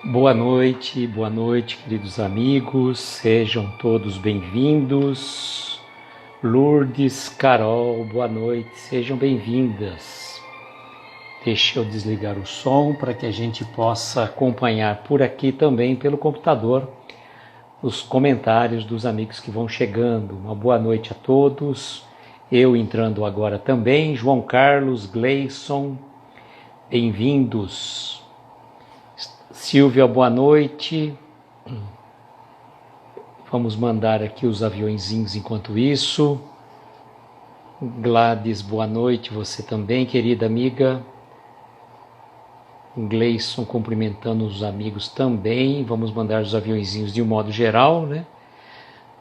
Boa noite, queridos amigos, sejam todos bem-vindos. Lourdes, Carol, boa noite, sejam bem-vindas. Deixa eu desligar o som para que a gente possa acompanhar por aqui também pelo computador os comentários dos amigos que vão chegando. Uma boa noite a todos. Eu entrando agora também, João Carlos, Gleison, bem-vindos. Silvia, boa noite. Vamos mandar aqui os aviõezinhos enquanto isso. Gladys, boa noite, você também, querida amiga. Gleison cumprimentando os amigos também. Vamos mandar os aviõezinhos de um modo geral, né?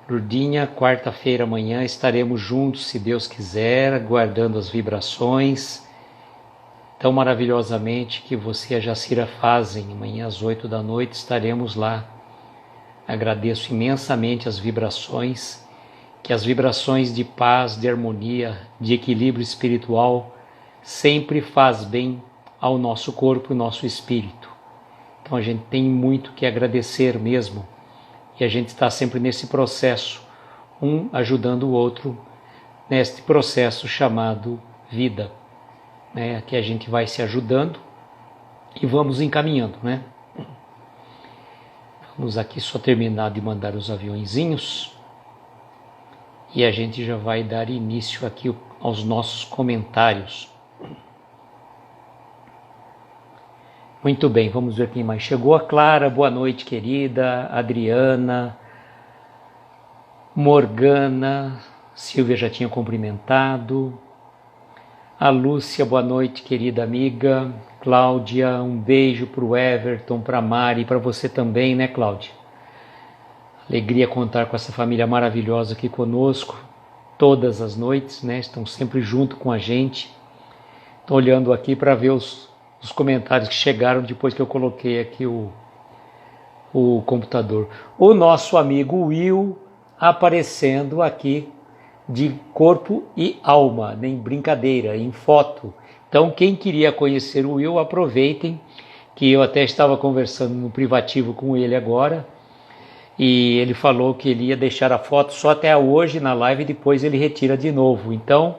Lurdinha, quarta-feira amanhã estaremos juntos, se Deus quiser, aguardando as vibrações tão maravilhosamente que você e a Jacira fazem. Amanhã às 8 da noite estaremos lá. Agradeço imensamente as vibrações, que as vibrações de paz, de harmonia, de equilíbrio espiritual sempre faz bem ao nosso corpo e nosso espírito. Então a gente tem muito que agradecer mesmo, e a gente está sempre nesse processo, um ajudando o outro, neste processo chamado vida, né? Que a gente vai se ajudando e vamos encaminhando, né? Vamos aqui só terminar de mandar os aviõezinhos e a gente já vai dar início aqui aos nossos comentários. Muito bem, vamos ver quem mais chegou. A Clara, boa noite, querida. Adriana, Morgana, Silvia já tinha cumprimentado. A Lúcia, boa noite, querida amiga. Cláudia, um beijo para o Everton, para a Mari e para você também, né, Cláudia? Alegria contar com essa família maravilhosa aqui conosco, todas as noites, né? Estão sempre junto com a gente. Estou olhando aqui para ver os comentários que chegaram depois que eu coloquei aqui o computador. O nosso amigo Will aparecendo aqui de corpo e alma, nem brincadeira, em foto. Então quem queria conhecer o Will, aproveitem, que eu até estava conversando no privativo com ele agora, e ele falou que ele ia deixar a foto só até hoje na live e depois ele retira de novo. Então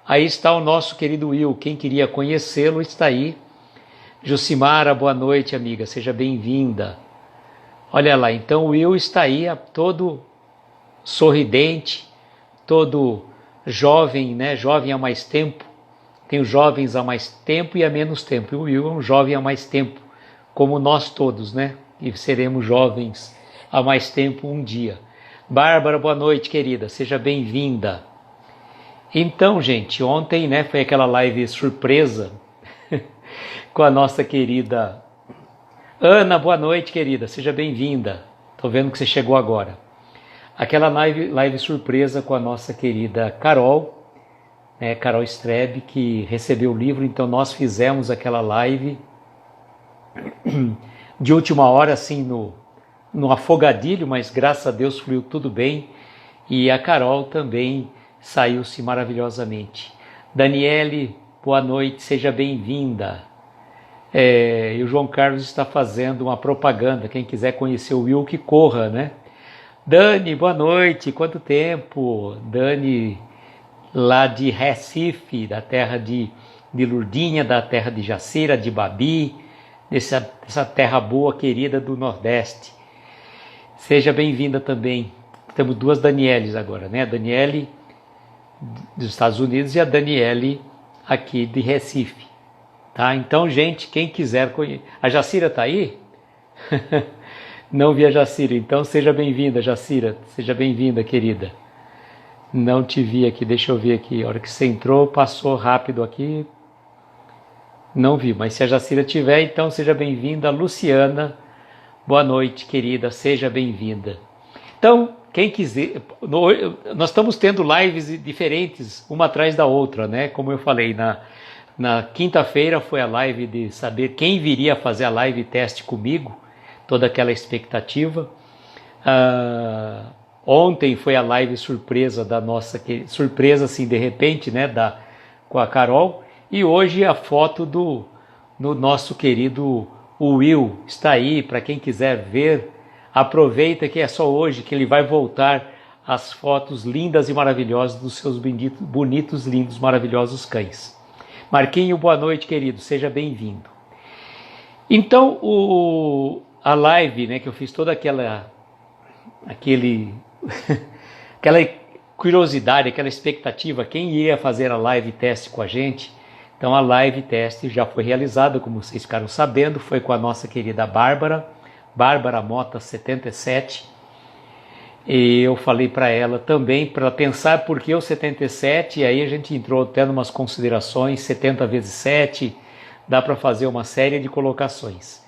aí está o nosso querido Will, quem queria conhecê-lo está aí. Jucimara, boa noite, amiga, seja bem-vinda. Olha lá, então o Will está aí, todo sorridente, todo jovem, né? Jovem há mais tempo. Tem os jovens há mais tempo e há menos tempo. E o Will é um jovem há mais tempo, como nós todos, né? E seremos jovens há mais tempo um dia. Bárbara, boa noite, querida, seja bem-vinda. Então, gente, ontem, né, foi aquela live surpresa com a nossa querida Ana, boa noite, querida, seja bem-vinda. Estou vendo que você chegou agora. Aquela live surpresa com a nossa querida Carol, né, Carol Strebe, que recebeu o livro. Então nós fizemos aquela live de última hora, assim, no afogadilho, mas graças a Deus fluiu tudo bem. E a Carol também saiu-se maravilhosamente. Daniele, boa noite, seja bem-vinda. E o João Carlos está fazendo uma propaganda, quem quiser conhecer o Will, que corra, né? Dani, boa noite, quanto tempo? Dani, lá de Recife, da terra de Lurdinha, da terra de Jacira, de Babi, dessa terra boa, querida do Nordeste. Seja bem-vinda também. Temos duas Danieles agora, né? A Daniele dos Estados Unidos e a Daniele aqui de Recife. Tá? Então, gente, quem quiser conhecer... A Jacira está aí? Não vi a Jacira, então seja bem-vinda, Jacira. Seja bem-vinda, querida. Não te vi aqui, deixa eu ver aqui. A hora que você entrou, passou rápido aqui. Não vi, mas se a Jacira tiver, então seja bem-vinda. Luciana, boa noite, querida, seja bem-vinda. Então, quem quiser... Nós estamos tendo lives diferentes, uma atrás da outra, né? Como eu falei, na quinta-feira foi a live de saber quem viria fazer a live teste comigo, toda aquela expectativa. Ontem foi a live surpresa da nossa... Surpresa assim, de repente, né? Com a Carol. E hoje a foto do nosso querido O Will está aí, para quem quiser ver, aproveita que é só hoje que ele vai voltar às fotos lindas e maravilhosas dos seus bonitos, lindos, maravilhosos cães. Marquinho, boa noite, querido, seja bem-vindo. Então, a live, né, que eu fiz toda aquela curiosidade, aquela expectativa, quem ia fazer a live teste com a gente. Então a live teste já foi realizada, como vocês ficaram sabendo, foi com a nossa querida Bárbara Mota 77. E eu falei para ela também, para ela pensar por que o 77, e aí a gente entrou até em umas considerações, 70 vezes 7, dá para fazer uma série de colocações.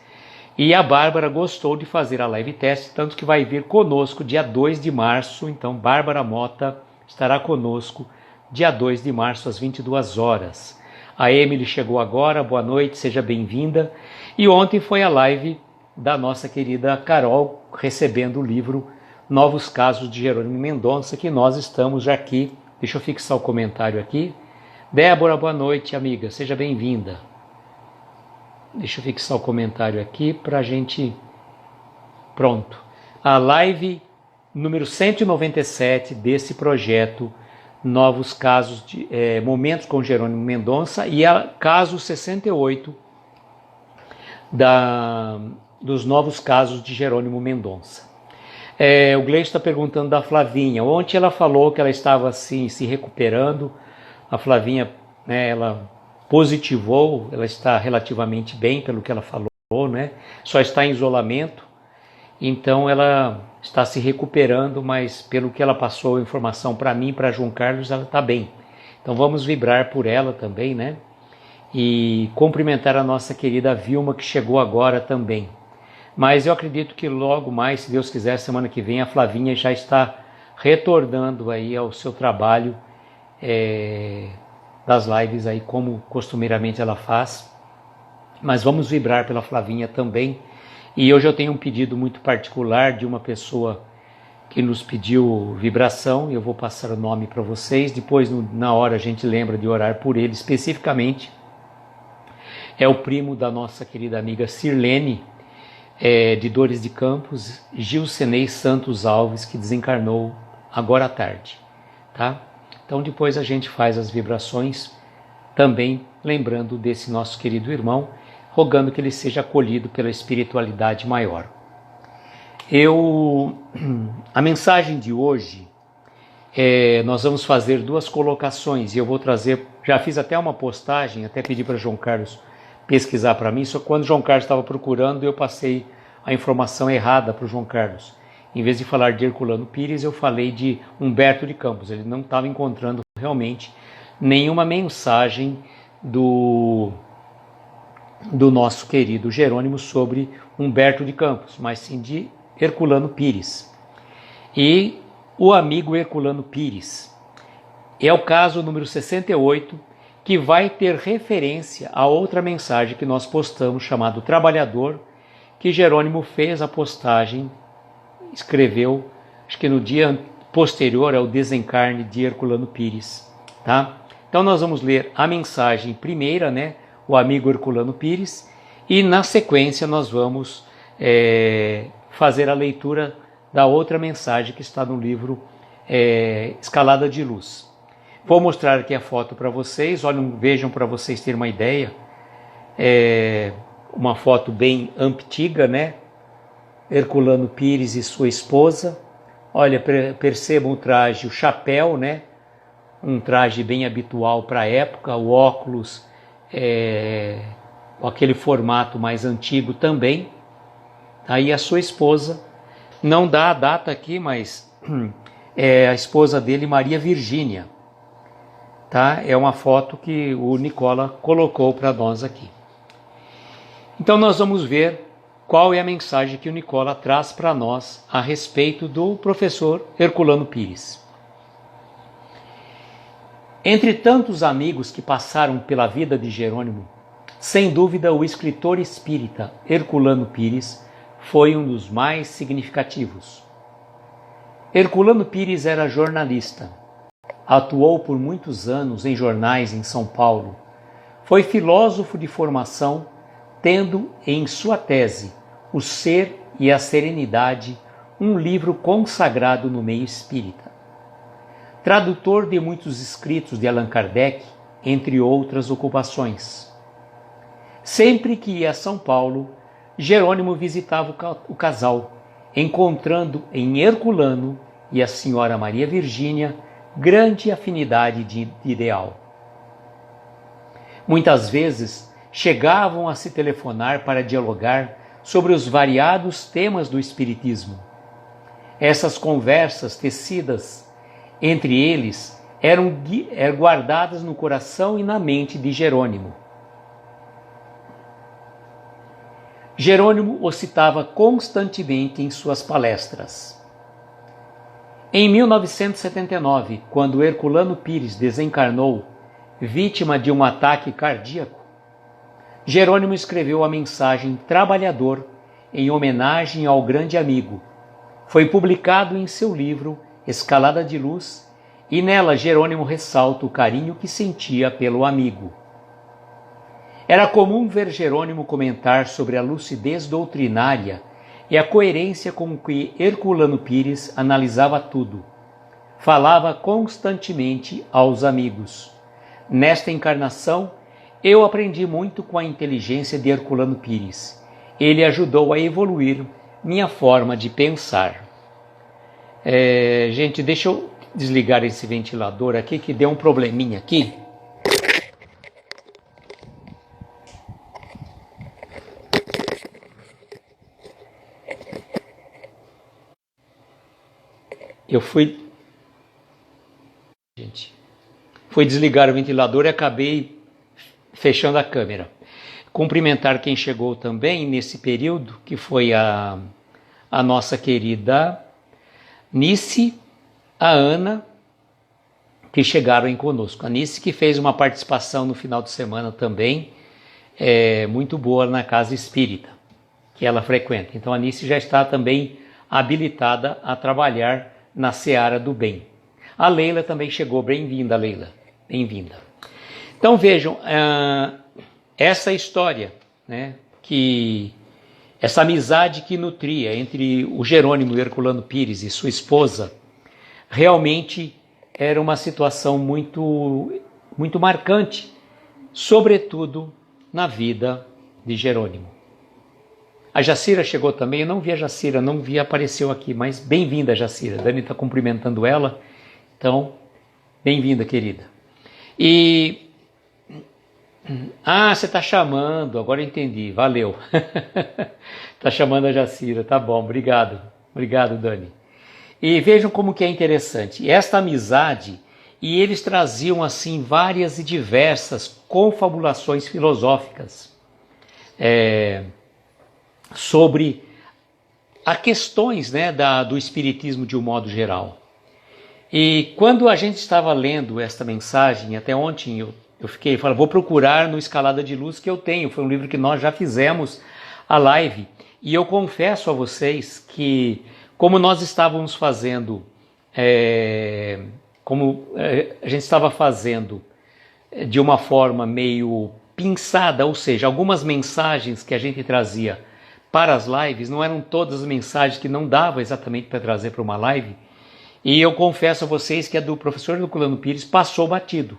E a Bárbara gostou de fazer a live teste, tanto que vai vir conosco dia 2 de março. Então, Bárbara Mota estará conosco dia 2 de março, às 22 horas. A Emily chegou agora, boa noite, seja bem-vinda. E ontem foi a live da nossa querida Carol, recebendo o livro Novos Casos de Jerônimo Mendonça, que nós estamos já aqui. Deixa eu fixar o comentário aqui. Débora, boa noite, amiga, seja bem-vinda. Deixa eu fixar o comentário aqui para a gente... Pronto. A live número 197 desse projeto, Novos Casos de Momentos com Jerônimo Mendonça, e a caso 68 dos Novos Casos de Jerônimo Mendonça. O Gleice está perguntando da Flavinha. Ontem ela falou que ela estava assim se recuperando. A Flavinha, né, ela positivou, ela está relativamente bem pelo que ela falou, né? Só está em isolamento, então ela está se recuperando, mas pelo que ela passou a informação para mim, para João Carlos, ela está bem. Então vamos vibrar por ela também, né? E cumprimentar a nossa querida Vilma, que chegou agora também. Mas eu acredito que logo mais, se Deus quiser, semana que vem, a Flavinha já está retornando aí ao seu trabalho, das lives aí, como costumeiramente ela faz. Mas vamos vibrar pela Flavinha também. E hoje eu tenho um pedido muito particular de uma pessoa que nos pediu vibração. Eu vou passar o nome para vocês. Depois, na hora, a gente lembra de orar por ele especificamente. É o primo da nossa querida amiga Sirlene, de Dores de Campos, Gilcenei Santos Alves, que desencarnou agora à tarde, tá? Então depois a gente faz as vibrações, também lembrando desse nosso querido irmão, rogando que ele seja acolhido pela espiritualidade maior. A mensagem de hoje, nós vamos fazer duas colocações, e eu vou trazer, já fiz até uma postagem, até pedi para João Carlos pesquisar para mim, só que quando João Carlos estava procurando, eu passei a informação errada para o João Carlos. Em vez de falar de Herculano Pires, eu falei de Humberto de Campos. Ele não estava encontrando realmente nenhuma mensagem do nosso querido Jerônimo sobre Humberto de Campos, mas sim de Herculano Pires. E o amigo Herculano Pires é o caso número 68, que vai ter referência a outra mensagem que nós postamos, chamado Trabalhador, que Jerônimo fez a postagem, escreveu, acho que no dia posterior ao desencarne de Herculano Pires, tá? Então nós vamos ler a mensagem primeira, né, o amigo Herculano Pires, e na sequência nós vamos fazer a leitura da outra mensagem que está no livro Escalada de Luz. Vou mostrar aqui a foto para vocês, olhem, vejam, para vocês terem uma ideia, uma foto bem antiga, né? Herculano Pires e sua esposa. Olha, percebam o traje, o chapéu, né? Um traje bem habitual para a época, o óculos, com aquele formato mais antigo também. Aí a sua esposa, não dá a data aqui, mas a esposa dele, Maria Virgínia. Tá? É uma foto que o Nicola colocou para nós aqui. Então nós vamos ver qual é a mensagem que o Nicola traz para nós a respeito do professor Herculano Pires. Entre tantos amigos que passaram pela vida de Jerônimo, sem dúvida o escritor espírita Herculano Pires foi um dos mais significativos. Herculano Pires era jornalista. Atuou por muitos anos em jornais em São Paulo. Foi filósofo de formação, tendo em sua tese O Ser e a Serenidade, um livro consagrado no meio espírita. Tradutor de muitos escritos de Allan Kardec, entre outras ocupações. Sempre que ia a São Paulo, Jerônimo visitava o casal, encontrando em Herculano e a senhora Maria Virgínia grande afinidade de ideal. Muitas vezes chegavam a se telefonar para dialogar sobre os variados temas do Espiritismo. Essas conversas tecidas entre eles eram guardadas no coração e na mente de Jerônimo. Jerônimo o citava constantemente em suas palestras. Em 1979, quando Herculano Pires desencarnou, vítima de um ataque cardíaco, Jerônimo escreveu a mensagem Trabalhador em homenagem ao grande amigo. Foi publicado em seu livro Escalada de Luz, e nela Jerônimo ressalta o carinho que sentia pelo amigo. Era comum ver Jerônimo comentar sobre a lucidez doutrinária e a coerência com que Herculano Pires analisava tudo. Falava constantemente aos amigos. Nesta encarnação, eu aprendi muito com a inteligência de Herculano Pires. Ele ajudou a evoluir minha forma de pensar. Gente, deixa eu desligar esse ventilador aqui que deu um probleminha aqui. Eu fui desligar o ventilador e acabei fechando a câmera. Cumprimentar quem chegou também nesse período, que foi a nossa querida Nice, a Ana, que chegaram aí conosco. A Nice que fez uma participação no final de semana também, muito boa na Casa Espírita, que ela frequenta. Então a Nice já está também habilitada a trabalhar na seara do bem. A Leila também chegou. Bem-vinda, Leila. Bem-vinda. Então vejam, essa história, né, essa amizade que nutria entre o Jerônimo Herculano Pires e sua esposa, realmente era uma situação muito, muito marcante, sobretudo na vida de Jerônimo. A Jacira chegou também, eu não vi a Jacira, não vi, apareceu aqui, mas bem-vinda, Jacira. A Dani está cumprimentando ela, então, bem-vinda, querida. Você está chamando, agora eu entendi, valeu. Está chamando a Jacira, tá bom, obrigado, Dani. E vejam como que é interessante, esta amizade, e eles traziam assim várias e diversas confabulações filosóficas, sobre as questões, né, do Espiritismo de um modo geral. E quando a gente estava lendo esta mensagem, até ontem eu falei, vou procurar no Escalada de Luz que eu tenho, foi um livro que nós já fizemos a live, e eu confesso a vocês que, como nós estávamos fazendo, a gente estava fazendo de uma forma meio pinçada, ou seja, algumas mensagens que a gente trazia para as lives, não eram todas as mensagens que não dava exatamente para trazer para uma live, e eu confesso a vocês que a do professor Herculano Pires passou batido.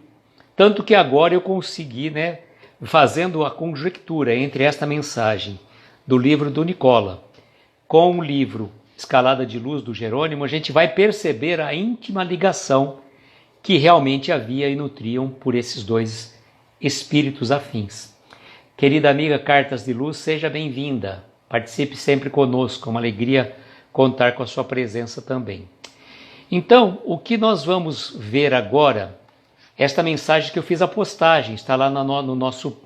Tanto que agora eu consegui, né, fazendo a conjectura entre esta mensagem do livro do Nicola com o livro Escalada de Luz do Jerônimo, a gente vai perceber a íntima ligação que realmente havia e nutriam por esses dois espíritos afins. Querida amiga Cartas de Luz, seja bem-vinda. Participe sempre conosco, é uma alegria contar com a sua presença também. Então, o que nós vamos ver agora, esta mensagem que eu fiz a postagem, está lá no nosso,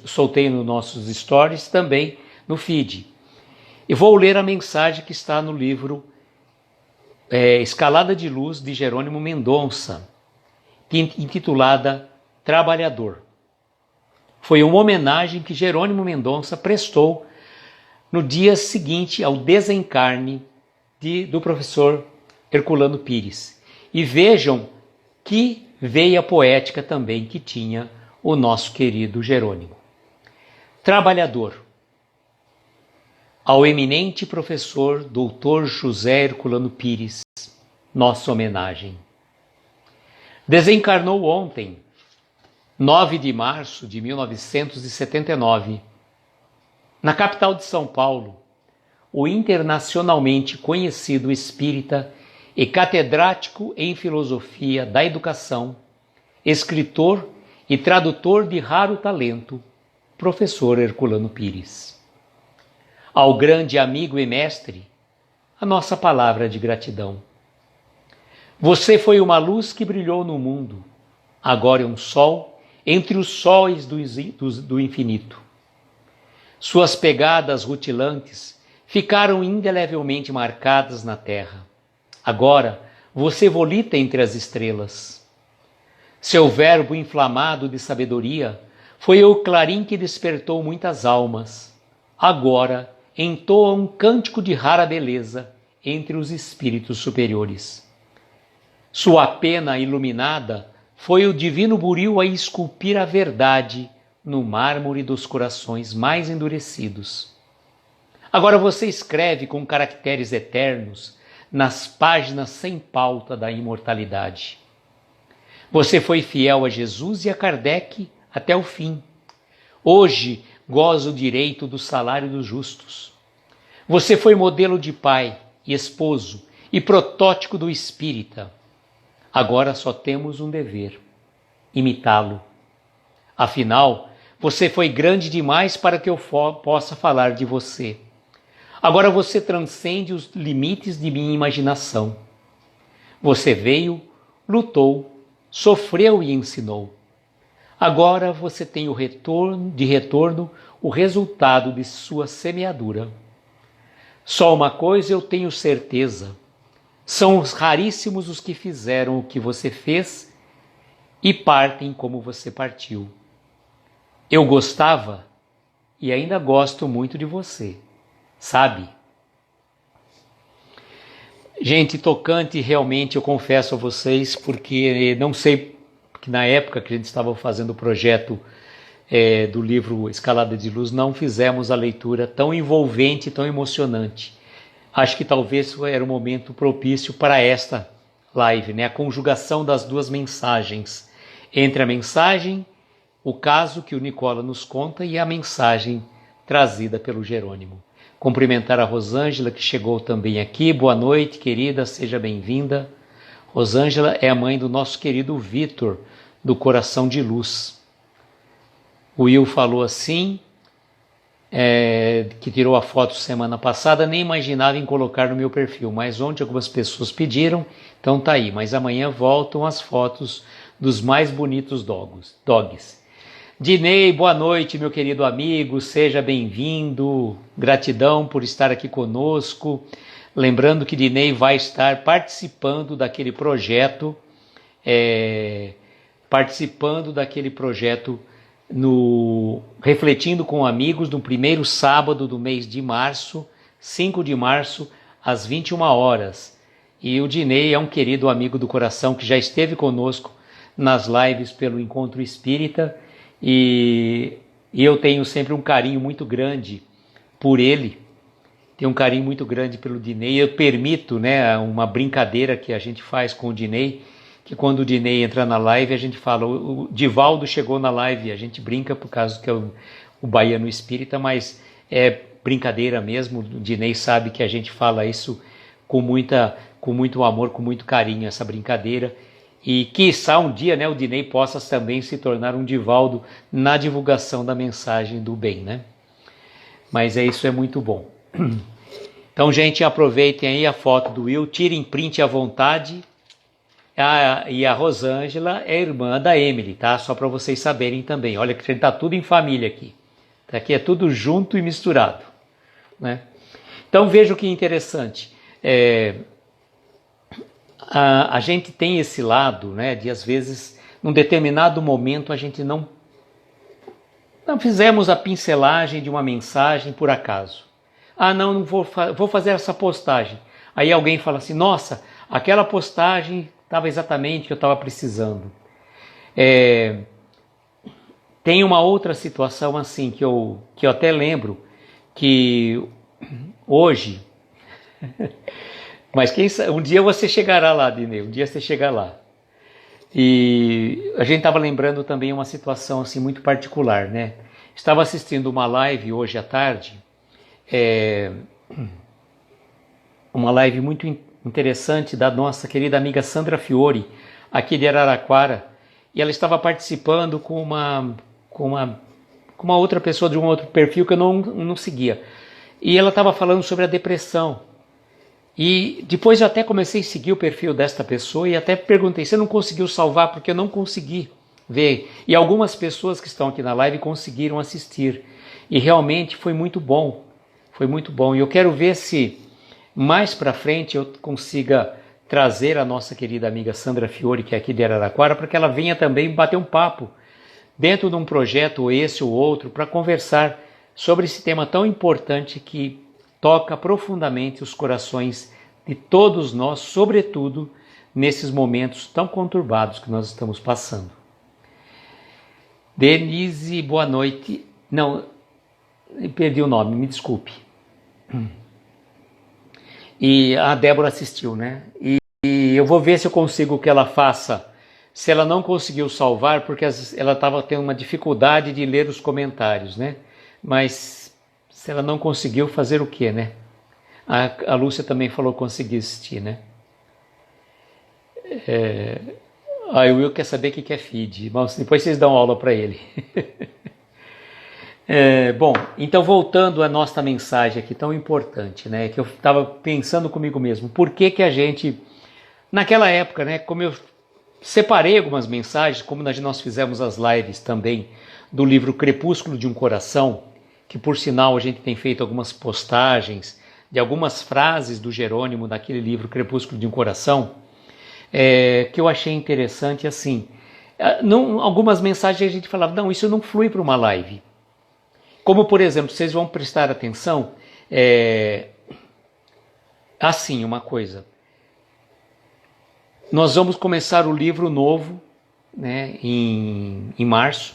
soltei nos nossos stories, também no feed. E vou ler a mensagem que está no livro Escalada de Luz de Jerônimo Mendonça, intitulada Trabalhador. Foi uma homenagem que Jerônimo Mendonça prestou no dia seguinte ao desencarne do professor Herculano Pires. E vejam que veia poética também que tinha o nosso querido Jerônimo. trabalhador. Ao eminente professor Dr. José Herculano Pires, nossa homenagem. Desencarnou ontem, 9 de março de 1979, na capital de São Paulo, o internacionalmente conhecido espírita e catedrático em filosofia da educação, escritor e tradutor de raro talento, professor Herculano Pires. Ao grande amigo e mestre, a nossa palavra de gratidão. Você foi uma luz que brilhou no mundo, agora é um sol entre os sóis do infinito. Suas pegadas rutilantes ficaram indelevelmente marcadas na terra. Agora você volita entre as estrelas. Seu verbo inflamado de sabedoria foi o clarim que despertou muitas almas. Agora entoa um cântico de rara beleza entre os espíritos superiores. Sua pena iluminada foi o divino buril a esculpir a verdade no mármore dos corações mais endurecidos. Agora você escreve com caracteres eternos nas páginas sem pauta da imortalidade. Você foi fiel a Jesus e a Kardec até o fim. Hoje goza o direito do salário dos justos. Você foi modelo de pai e esposo e protótipo do espírita. Agora só temos um dever: imitá-lo. Afinal, você foi grande demais para que eu possa falar de você. Agora você transcende os limites de minha imaginação. Você veio, lutou, sofreu e ensinou. Agora você tem de retorno o resultado de sua semeadura. Só uma coisa eu tenho certeza: são raríssimos os que fizeram o que você fez e partem como você partiu. Eu gostava e ainda gosto muito de você, sabe? Gente, tocante realmente, eu confesso a vocês, porque não sei, que na época que a gente estava fazendo o projeto do livro Escalada de Luz, não fizemos a leitura tão envolvente, tão emocionante. Acho que talvez era o momento propício para esta live, né? A conjugação das duas mensagens, entre a mensagem, o caso que o Nicola nos conta, e a mensagem trazida pelo Jerônimo. Cumprimentar a Rosângela, que chegou também aqui. Boa noite, querida, seja bem-vinda. Rosângela é a mãe do nosso querido Vitor, do Coração de Luz. O Will falou assim, que tirou a foto semana passada, nem imaginava em colocar no meu perfil, mas ontem algumas pessoas pediram, então tá aí. Mas amanhã voltam as fotos dos mais bonitos dogs. Dinei, boa noite, meu querido amigo, seja bem-vindo, gratidão por estar aqui conosco. Lembrando que Dinei vai estar participando daquele projeto, Refletindo com Amigos, no primeiro sábado do mês de março, 5 de março, às 21 horas. E o Dinei é um querido amigo do coração que já esteve conosco nas lives pelo Encontro Espírita, e eu tenho sempre um carinho muito grande por ele, tenho um carinho muito grande pelo Dinei. Eu permito, né, uma brincadeira que a gente faz com o Dinei, que quando o Dinei entra na live, a gente fala, o Divaldo chegou na live, a gente brinca por causa que é o baiano espírita, mas é brincadeira mesmo. O Dinei sabe que a gente fala isso com muito amor, com muito carinho, essa brincadeira. E quiçá um dia, né, o Dinei possa também se tornar um Divaldo na divulgação da mensagem do bem, né? Mas isso é muito bom. Então, gente, aproveitem aí a foto do Will, tirem print à vontade. E a Rosângela é irmã da Emily, tá? Só para vocês saberem também. Olha que a gente tá tudo em família aqui. Aqui é tudo junto e misturado, né? Então, veja que interessante. A gente tem esse lado, né, de às vezes, num determinado momento, a gente não fizemos a pincelagem de uma mensagem por acaso. Não vou fazer essa postagem. Aí alguém fala assim, nossa, aquela postagem estava exatamente o que eu estava precisando. Tem uma outra situação assim que eu até lembro que hoje, mas quem sabe, um dia você chegará lá, Dinei, um dia você chegar lá. E a gente estava lembrando também uma situação assim muito particular, né? Estava assistindo uma live hoje à tarde, uma live muito interessante da nossa querida amiga Sandra Fiore, aqui de Araraquara, e ela estava participando com uma outra pessoa de um outro perfil que eu não seguia. E ela estava falando sobre a depressão. E depois eu até comecei a seguir o perfil desta pessoa e até perguntei, você não conseguiu salvar? Porque eu não consegui ver. E algumas pessoas que estão aqui na live conseguiram assistir. E realmente foi muito bom. Foi muito bom. E eu quero ver se mais para frente eu consiga trazer a nossa querida amiga Sandra Fiore, que é aqui de Araraquara, para que ela venha também bater um papo dentro de um projeto, ou esse ou outro, para conversar sobre esse tema tão importante que toca profundamente os corações de todos nós, sobretudo nesses momentos tão conturbados que nós estamos passando. Denise, boa noite. Não, perdi o nome, me desculpe. E a Débora assistiu, né? E eu vou ver se eu consigo que ela faça. Se ela não conseguiu salvar, porque ela estava tendo uma dificuldade de ler os comentários, né? Mas se ela não conseguiu, fazer o quê, né? A Lúcia também falou que conseguiu assistir, né? O Will quer saber o que é feed. Mas depois vocês dão aula para ele. Bom, então voltando à nossa mensagem aqui tão importante, né? Que eu estava pensando comigo mesmo. Por que a gente, naquela época, né? Como eu separei algumas mensagens, como nós fizemos as lives também do livro Crepúsculo de um Coração, que por sinal a gente tem feito algumas postagens de algumas frases do Jerônimo daquele livro Crepúsculo de um Coração, que eu achei interessante assim. Algumas mensagens a gente falava, não, isso não flui para uma live. Como, por exemplo, vocês vão prestar atenção, assim, uma coisa. Nós vamos começar o livro novo, né, em março,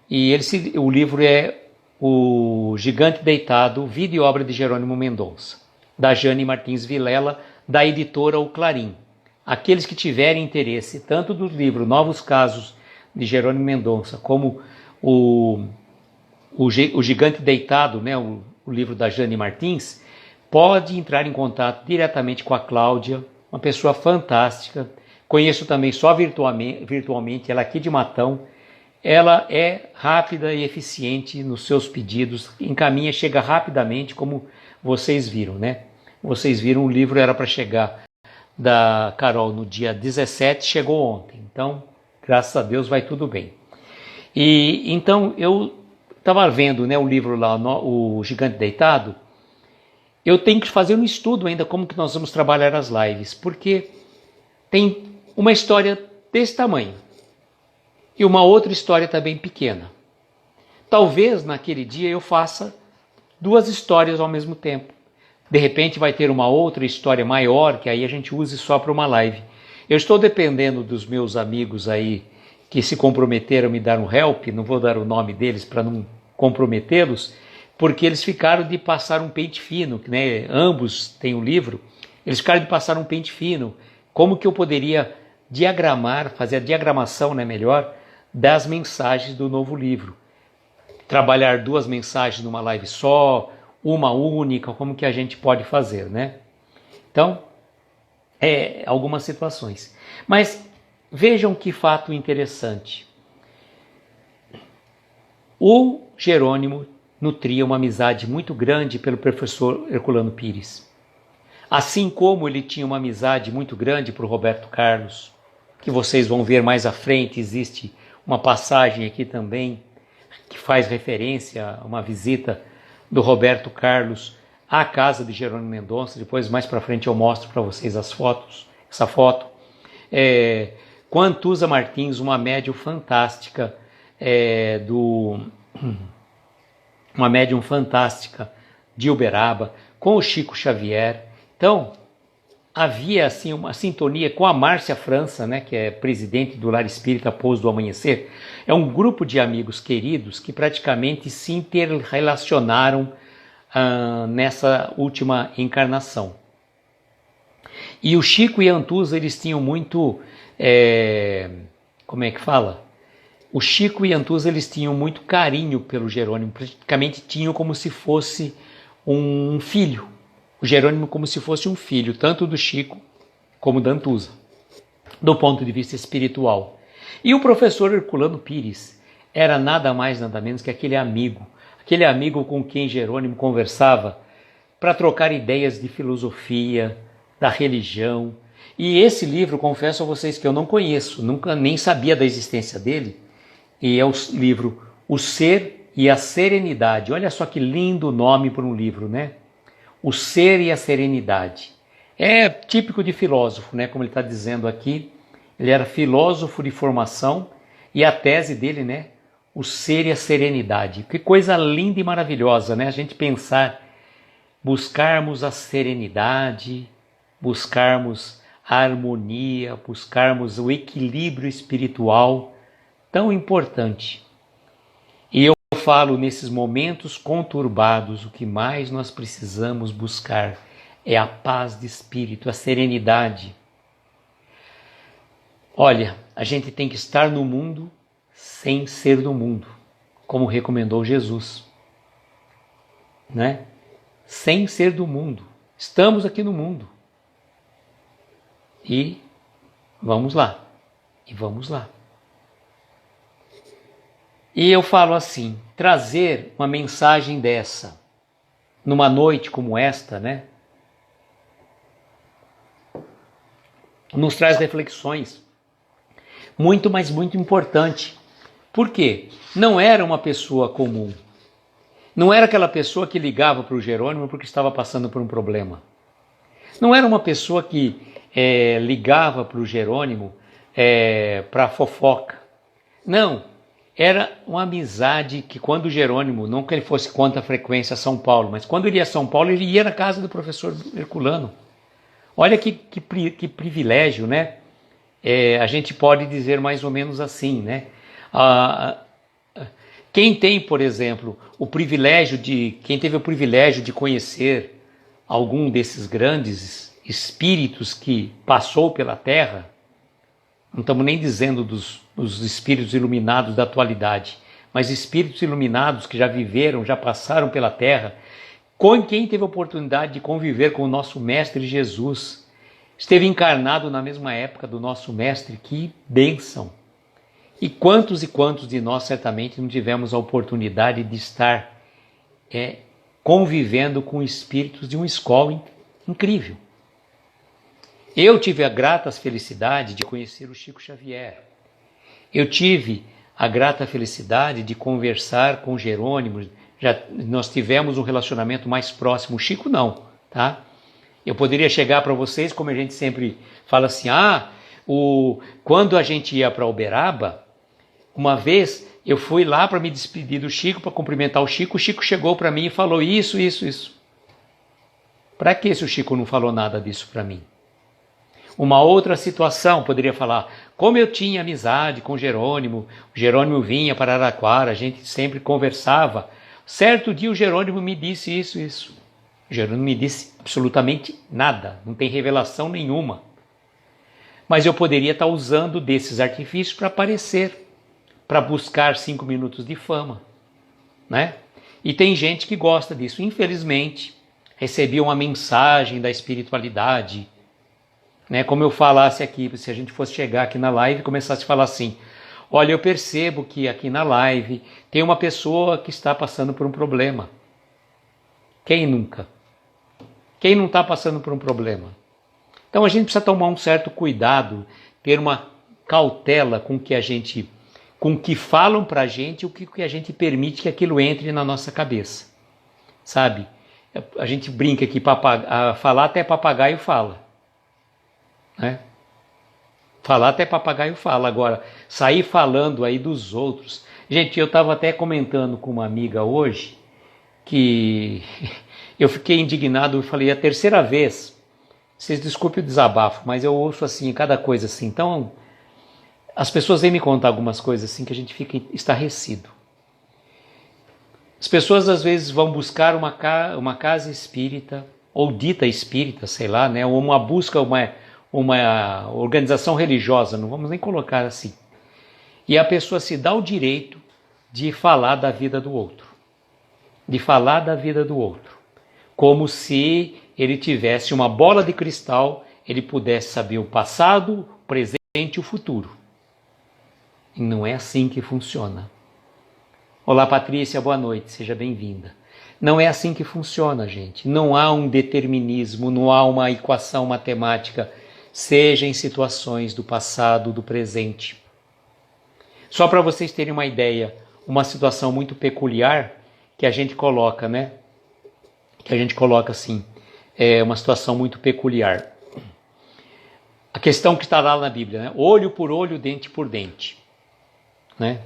e o livro é O Gigante Deitado, vida e obra de Jerônimo Mendonça, da Jane Martins Vilela, da editora O Clarim. Aqueles que tiverem interesse, tanto do livro Novos Casos de Jerônimo Mendonça, como o Gigante Deitado, né, o livro da Jane Martins, pode entrar em contato diretamente com a Cláudia, uma pessoa fantástica. Conheço também só virtualmente, ela aqui de Matão. Ela é rápida e eficiente nos seus pedidos, encaminha, chega rapidamente, como vocês viram, né? Vocês viram, o livro era para chegar da Carol no dia 17, chegou ontem. Então, graças a Deus, vai tudo bem. E então, eu estava vendo, né, o livro lá, o Gigante Deitado. Eu tenho que fazer um estudo ainda como que nós vamos trabalhar as lives, porque tem uma história desse tamanho e uma outra história também pequena. Talvez naquele dia eu faça duas histórias ao mesmo tempo. De repente vai ter uma outra história maior, que aí a gente use só para uma live. Eu estou dependendo dos meus amigos aí que se comprometeram a me dar um help, não vou dar o nome deles para não comprometê-los, porque eles ficaram de passar um pente fino, né? Ambos têm o livro, eles ficaram de passar um pente fino. Como que eu poderia diagramar, fazer a diagramação, né, melhor, das mensagens do novo livro? Trabalhar duas mensagens numa live só, uma única, como que a gente pode fazer, né? Então, algumas situações. Mas vejam que fato interessante. O Jerônimo nutria uma amizade muito grande pelo professor Herculano Pires. Assim como ele tinha uma amizade muito grande por Roberto Carlos, que vocês vão ver mais à frente, existe uma passagem aqui também que faz referência a uma visita do Roberto Carlos à casa de Jerônimo Mendonça. Depois, mais para frente, eu mostro para vocês essa foto. Com a Antusa Martins, uma médium fantástica uma médium fantástica de Uberaba, com o Chico Xavier. Então, havia assim uma sintonia com a Márcia França, né, que é presidente do Lar Espírita Pouso do Amanhecer. É um grupo de amigos queridos que praticamente se interrelacionaram nessa última encarnação. E o Chico e a Antusa, eles tinham muito, como é que fala? O Chico e a Antusa, eles tinham muito carinho pelo Jerônimo, praticamente tinham como se fosse um filho. O Jerônimo como se fosse um filho, tanto do Chico como da Antusa, do ponto de vista espiritual. E o professor Herculano Pires era nada mais, nada menos que aquele amigo com quem Jerônimo conversava para trocar ideias de filosofia, da religião. E esse livro, confesso a vocês que eu não conheço, nunca nem sabia da existência dele, e é o livro O Ser e a Serenidade. Olha só que lindo nome para um livro, né? O Ser e a Serenidade. É típico de filósofo, né? Como ele está dizendo aqui, ele era filósofo de formação e a tese dele, né? O Ser e a Serenidade. Que coisa linda e maravilhosa, né? A gente pensar, buscarmos a serenidade, buscarmos a harmonia, buscarmos o equilíbrio espiritual tão importante. E eu falo, nesses momentos conturbados, o que mais nós precisamos buscar é a paz de espírito, a serenidade. Olha, a gente tem que estar no mundo sem ser do mundo, como recomendou Jesus, né? Sem ser do mundo. Estamos aqui no mundo. E vamos lá. E vamos lá. E eu falo assim, trazer uma mensagem dessa, numa noite como esta, né? Nos traz reflexões muito, mas muito importante. Por quê? Não era uma pessoa comum. Não era aquela pessoa que ligava para o Jerônimo porque estava passando por um problema. Não era uma pessoa que ligava para o Jerônimo para fofoca. Não. Era uma amizade que quando o Jerônimo, não que ele fosse contra a frequência a São Paulo, mas quando ele ia a São Paulo, ele ia na casa do professor Herculano. Olha que privilégio, né? A gente pode dizer mais ou menos assim, né? Quem tem, por exemplo, quem teve o privilégio de conhecer algum desses grandes espíritos que passou pela Terra, não estamos nem dizendo dos espíritos iluminados da atualidade, mas espíritos iluminados que já viveram, já passaram pela Terra, com quem teve a oportunidade de conviver com o nosso Mestre Jesus, esteve encarnado na mesma época do nosso Mestre, que bênção! E quantos de nós certamente não tivemos a oportunidade de estar convivendo com espíritos de uma escola incrível. Eu tive a grata felicidade de conhecer o Chico Xavier. Eu tive a grata felicidade de conversar com Jerônimo. Nós tivemos um relacionamento mais próximo. O Chico não, tá? Eu poderia chegar para vocês, como a gente sempre fala assim, quando a gente ia para Uberaba, uma vez eu fui lá para me despedir do Chico, para cumprimentar o Chico chegou para mim e falou isso. Para que se o Chico não falou nada disso para mim? Uma outra situação, poderia falar, como eu tinha amizade com o Jerônimo vinha para Araraquara, a gente sempre conversava. Certo dia o Jerônimo me disse isso. O Jerônimo me disse absolutamente nada, não tem revelação nenhuma. Mas eu poderia estar usando desses artifícios para aparecer, para buscar 5 minutos de fama, né? E tem gente que gosta disso. Infelizmente, recebi uma mensagem da espiritualidade, né? Como eu falasse aqui, se a gente fosse chegar aqui na live e começasse a falar assim, olha, eu percebo que aqui na live tem uma pessoa que está passando por um problema. Quem nunca? Quem não está passando por um problema? Então a gente precisa tomar um certo cuidado, ter uma cautela com o que falam para a gente e o que a gente permite que aquilo entre na nossa cabeça. Sabe? A gente brinca que falar até papagaio fala. Né? Falar até papagaio fala. Agora, sair falando aí dos outros. Gente, eu estava até comentando com uma amiga hoje que eu fiquei indignado, eu falei, a terceira vez Vocês desculpem o desabafo, mas eu ouço assim, cada coisa assim. Então, as pessoas vêm me contar algumas coisas assim que a gente fica estarrecido. As pessoas às vezes vão buscar uma casa espírita, ou dita espírita, sei lá, né? Ou uma busca, uma organização religiosa, não vamos nem colocar assim. E a pessoa se dá o direito de falar da vida do outro. De falar da vida do outro. Como se ele tivesse uma bola de cristal, ele pudesse saber o passado, o presente e o futuro. E não é assim que funciona. Olá, Patrícia, boa noite, seja bem-vinda. Não é assim que funciona, gente. Não há um determinismo, não há uma equação matemática, seja em situações do passado, do presente. Só para vocês terem uma ideia, uma situação muito peculiar que a gente coloca, né? Que a gente coloca assim, é uma situação muito peculiar. A questão que está lá na Bíblia, né? Olho por olho, dente por dente, né?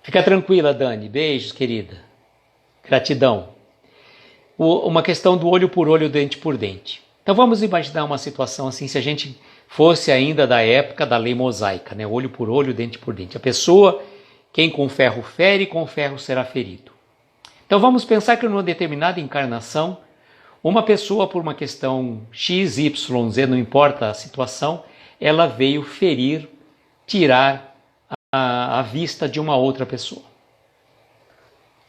Fica tranquila, Dani. Beijos, querida. Gratidão. Uma questão do olho por olho, dente por dente. Então vamos imaginar uma situação assim, se a gente fosse ainda da época da lei mosaica, né? Olho por olho, dente por dente. A pessoa, quem com ferro fere, com ferro será ferido. Então vamos pensar que numa determinada encarnação, uma pessoa por uma questão X, Y, Z, não importa a situação, ela veio ferir, tirar a vista de uma outra pessoa.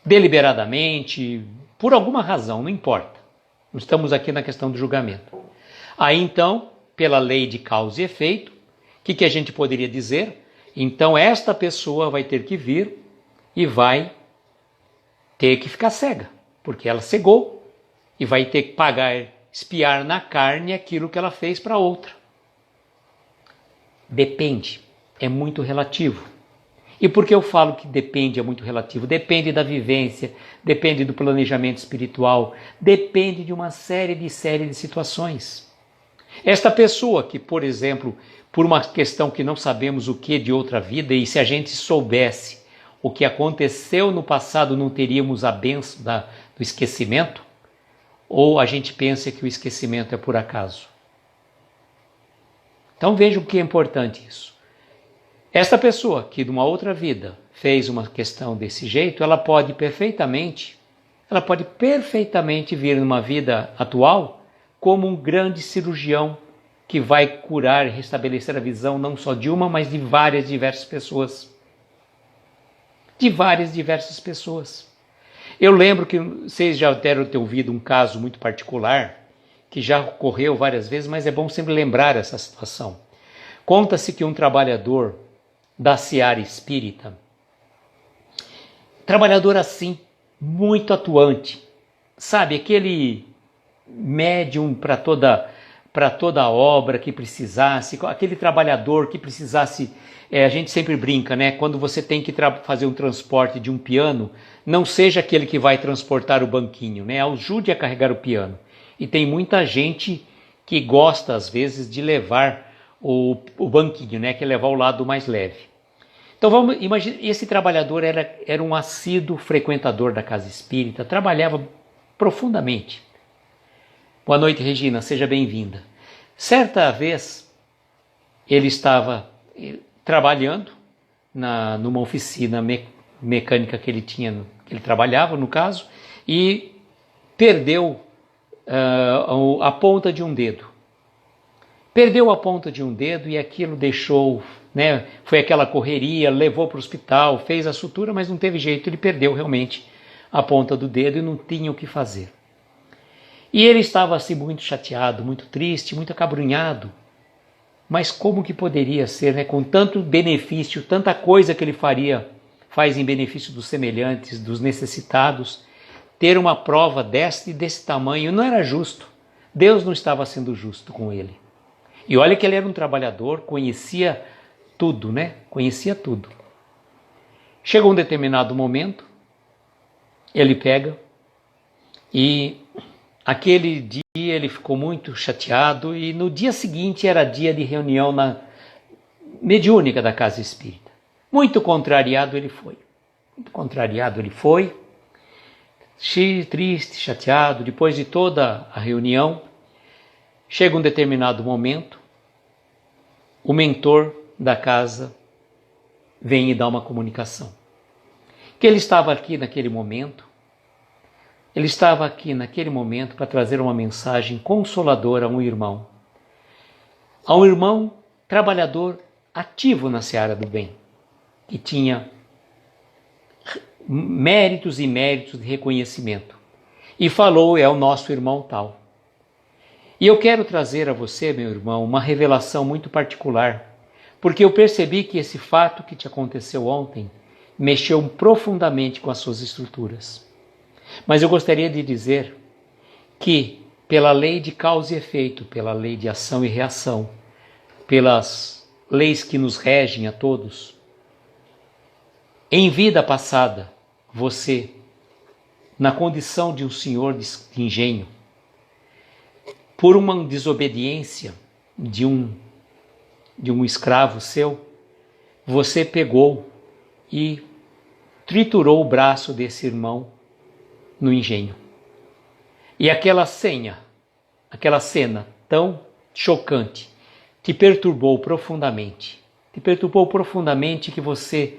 Deliberadamente, por alguma razão, não importa. Não estamos aqui na questão do julgamento. Aí então, pela lei de causa e efeito, o que a gente poderia dizer? Então esta pessoa vai ter que vir e vai ter que ficar cega, porque ela cegou e vai ter que pagar, espiar na carne aquilo que ela fez para outra. Depende, é muito relativo. E por que eu falo que depende, é muito relativo? Depende da vivência, depende do planejamento espiritual, depende de uma série de situações. Esta pessoa que, por exemplo, por uma questão que não sabemos o que de outra vida, e se a gente soubesse o que aconteceu no passado, não teríamos a bênção do esquecimento? Ou a gente pensa que o esquecimento é por acaso? Então vejam o que é importante isso. Esta pessoa que de uma outra vida fez uma questão desse jeito, ela pode perfeitamente vir numa vida atual como um grande cirurgião que vai curar e restabelecer a visão não só de uma, mas de várias diversas pessoas. De várias diversas pessoas. Eu lembro que vocês já devem ter ouvido um caso muito particular, que já ocorreu várias vezes, mas é bom sempre lembrar essa situação. Conta-se que um trabalhador da seara espírita, trabalhador assim, muito atuante, sabe, aquele médium para toda obra que precisasse, aquele trabalhador que precisasse, a gente sempre brinca, né, quando você tem que fazer um transporte de um piano, não seja aquele que vai transportar o banquinho, né, ajude a carregar o piano. E tem muita gente que gosta às vezes de levar o banquinho, né, que é levar o lado mais leve. Então vamos imaginar, esse trabalhador era um assíduo frequentador da casa espírita, trabalhava profundamente. Boa noite, Regina, seja bem-vinda. Certa vez ele estava trabalhando numa oficina mecânica que ele tinha, que ele trabalhava no caso, e perdeu a ponta de um dedo. Perdeu a ponta de um dedo e aquilo deixou, né, foi aquela correria, levou para o hospital, fez a sutura, mas não teve jeito, ele perdeu realmente a ponta do dedo e não tinha o que fazer. E ele estava assim muito chateado, muito triste, muito acabrunhado. Mas como que poderia ser, né, com tanto benefício, tanta coisa que ele faz em benefício dos semelhantes, dos necessitados, ter uma prova desse tamanho? Não era justo. Deus não estava sendo justo com ele. E olha que ele era um trabalhador, conhecia tudo, né? Conhecia tudo. Chegou um determinado momento, ele pega e aquele dia ele ficou muito chateado e no dia seguinte era dia de reunião na mediúnica da casa espírita. Muito contrariado ele foi. Triste, chateado, depois de toda a reunião. Chega um determinado momento, o mentor da casa vem e dá uma comunicação. Que ele estava aqui naquele momento, para trazer uma mensagem consoladora a um irmão trabalhador ativo na seara do bem, que tinha méritos e méritos de reconhecimento. E falou, é o nosso irmão tal. E eu quero trazer a você, meu irmão, uma revelação muito particular, porque eu percebi que esse fato que te aconteceu ontem mexeu profundamente com as suas estruturas. Mas eu gostaria de dizer que, pela lei de causa e efeito, pela lei de ação e reação, pelas leis que nos regem a todos, em vida passada, você, na condição de um senhor de engenho, por uma desobediência de um escravo seu, você pegou e triturou o braço desse irmão no engenho. E aquela cena tão chocante te perturbou profundamente. Te perturbou profundamente que você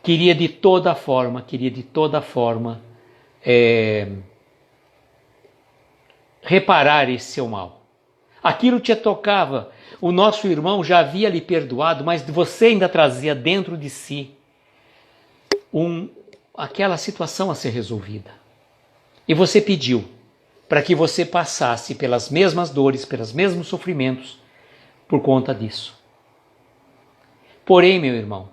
queria de toda forma reparar esse seu mal. Aquilo te tocava. O nosso irmão já havia lhe perdoado, mas você ainda trazia dentro de si aquela situação a ser resolvida. E você pediu para que você passasse pelas mesmas dores, pelos mesmos sofrimentos por conta disso. Porém, meu irmão,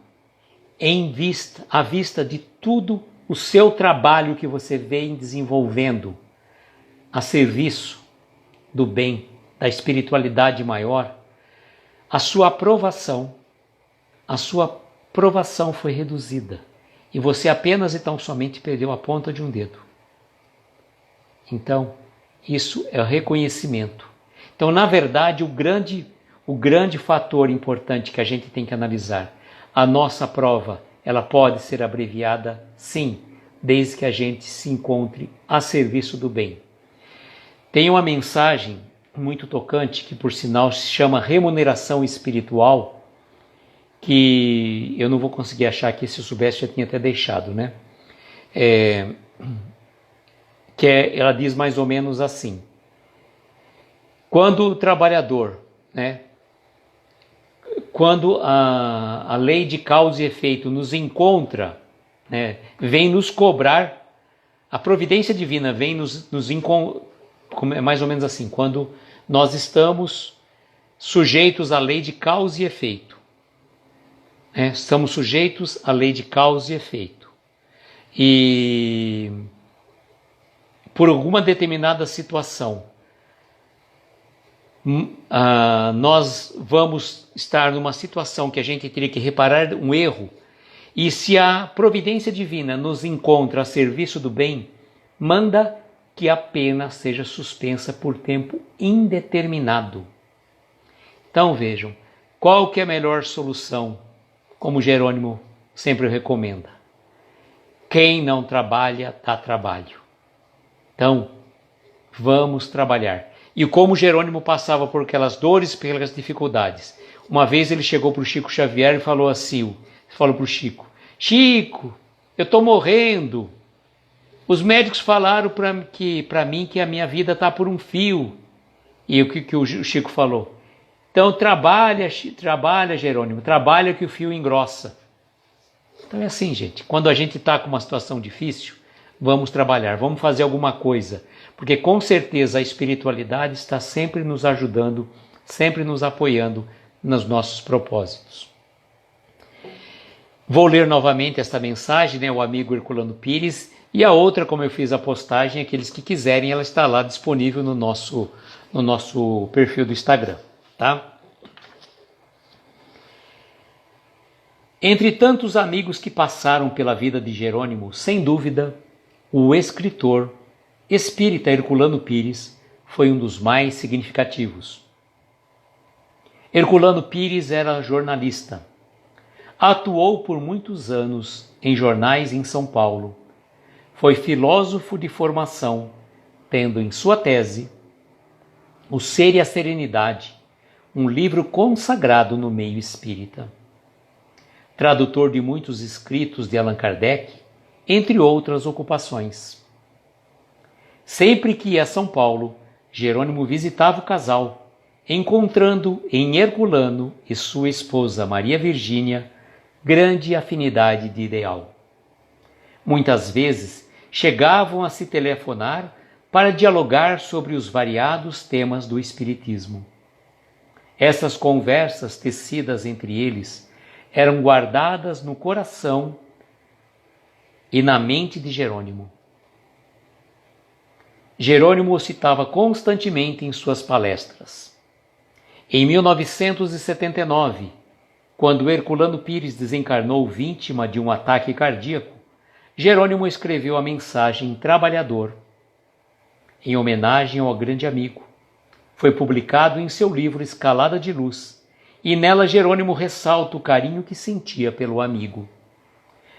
à vista de tudo o seu trabalho que você vem desenvolvendo a serviço do bem, da espiritualidade maior, a sua aprovação foi reduzida e você apenas e tão somente perdeu a ponta de um dedo. Então, isso é o reconhecimento. Então, na verdade, o grande fator importante que a gente tem que analisar, a nossa prova, ela pode ser abreviada, sim, desde que a gente se encontre a serviço do bem. Tem uma mensagem muito tocante, que por sinal se chama remuneração espiritual, que eu não vou conseguir achar aqui, se eu soubesse já tinha até deixado, né? Ela diz mais ou menos assim: quando o trabalhador, quando a lei de causa e efeito nos encontra, vem nos cobrar, a providência divina vem nos encontrar, é mais ou menos assim, quando nós estamos sujeitos à lei de causa e efeito. Estamos sujeitos à lei de causa e efeito. E por alguma determinada situação, nós vamos estar numa situação que a gente teria que reparar um erro, e se a providência divina nos encontra a serviço do bem, manda que a pena seja suspensa por tempo indeterminado. Então vejam, qual que é a melhor solução, como Jerônimo sempre recomenda? Quem não trabalha, dá trabalho. Então, vamos trabalhar. E como Jerônimo passava por aquelas dores, pelas dificuldades, uma vez ele chegou para o Chico Xavier e falou assim, falou para o Chico: Chico, eu estou morrendo. Os médicos falaram para mim que a minha vida está por um fio. E o que o Chico falou? Então trabalha, Jerônimo, trabalha que o fio engrossa. Então é assim, gente, quando a gente está com uma situação difícil, vamos trabalhar, vamos fazer alguma coisa, porque com certeza a espiritualidade está sempre nos ajudando, sempre nos apoiando nos nossos propósitos. Vou ler novamente esta mensagem, o amigo Herculano Pires, e a outra, como eu fiz a postagem, aqueles que quiserem, ela está lá disponível no nosso perfil do Instagram, tá? Entre tantos amigos que passaram pela vida de Jerônimo, sem dúvida, o escritor espírita Herculano Pires foi um dos mais significativos. Herculano Pires era jornalista. Atuou por muitos anos em jornais em São Paulo. Foi filósofo de formação, tendo em sua tese O Ser e a Serenidade, um livro consagrado no meio espírita. Tradutor de muitos escritos de Allan Kardec, entre outras ocupações. Sempre que ia a São Paulo, Jerônimo visitava o casal, encontrando em Herculano e sua esposa Maria Virgínia grande afinidade de ideal. Muitas vezes chegavam a se telefonar para dialogar sobre os variados temas do Espiritismo. Essas conversas tecidas entre eles eram guardadas no coração e na mente de Jerônimo. Jerônimo o citava constantemente em suas palestras. Em 1979, quando Herculano Pires desencarnou vítima de um ataque cardíaco, Jerônimo escreveu a mensagem Trabalhador, em homenagem ao grande amigo. Foi publicado em seu livro Escalada de Luz, e nela Jerônimo ressalta o carinho que sentia pelo amigo.